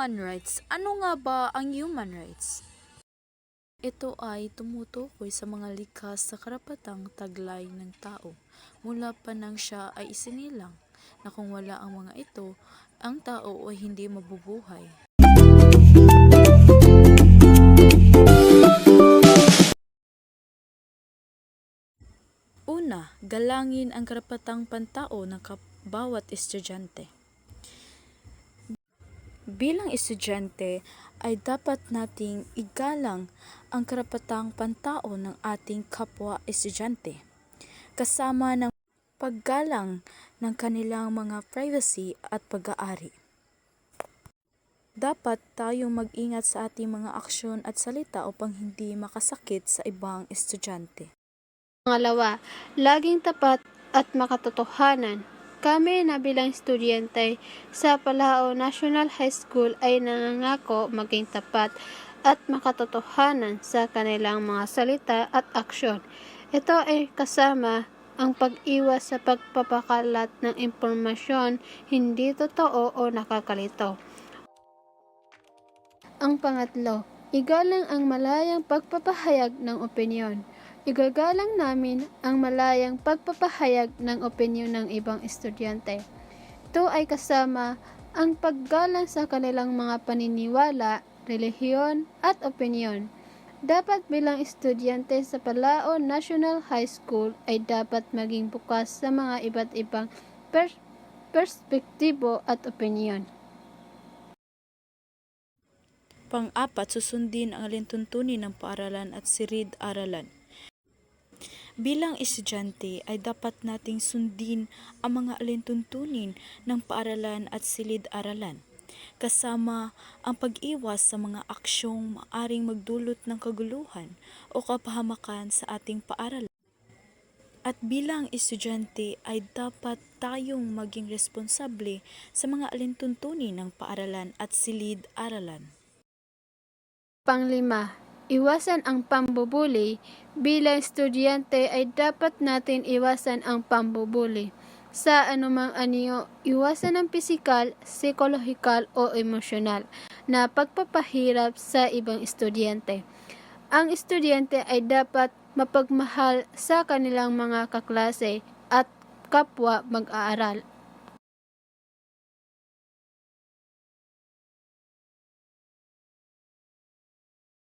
Human rights. Ano nga ba ang human rights? Ito ay tumutukoy sa mga likas sa karapatang taglay ng tao mula pa nang siya ay isinilang, na kung wala ang mga ito, ang tao ay hindi mabubuhay. Una, galangin ang karapatang pantao ng bawat estudyante. Bilang estudyante ay dapat nating igalang ang karapatang pantao ng ating kapwa estudyante, kasama ng paggalang ng kanilang mga privacy at pag-aari. Dapat tayong mag-ingat sa ating mga aksyon at salita upang hindi makasakit sa ibang estudyante. Pangalawa, laging tapat at makatotohanan. Kami na bilang estudyante sa Palao National High School ay nangangako maging tapat at makatotohanan sa kanilang mga salita at aksyon. Ito ay kasama ang pag-iwas sa pagpapakalat ng impormasyon hindi totoo o nakakalito. Ang pangatlo, igalang ang malayang pagpapahayag ng opinyon. Igagalang namin ang malayang pagpapahayag ng opinyon ng ibang estudyante. Ito ay kasama ang paggalang sa kanilang mga paniniwala, relihiyon at opinyon. Dapat bilang estudyante sa Palao National High School ay dapat maging bukas sa mga iba't ibang perspektibo at opinyon. Pang-apat, susundin ang alintuntunin ng paaralan at silid-aralan. Bilang estudyante ay dapat nating sundin ang mga alintuntunin ng paaralan at silid-aralan, kasama ang pag-iwas sa mga aksyong maaring magdulot ng kaguluhan o kapahamakan sa ating paaralan. At bilang estudyante ay dapat tayong maging responsable sa mga alintuntunin ng paaralan at silid-aralan. Panglima, iwasan ang pambubuli. Bilang estudyante ay dapat natin iwasan ang pambubuli. Sa anumang anyo, iwasan ang pisikal, psikolohikal o emosyonal na pagpapahirap sa ibang estudyante. Ang estudyante ay dapat mapagmahal sa kanilang mga kaklase at kapwa mag-aaral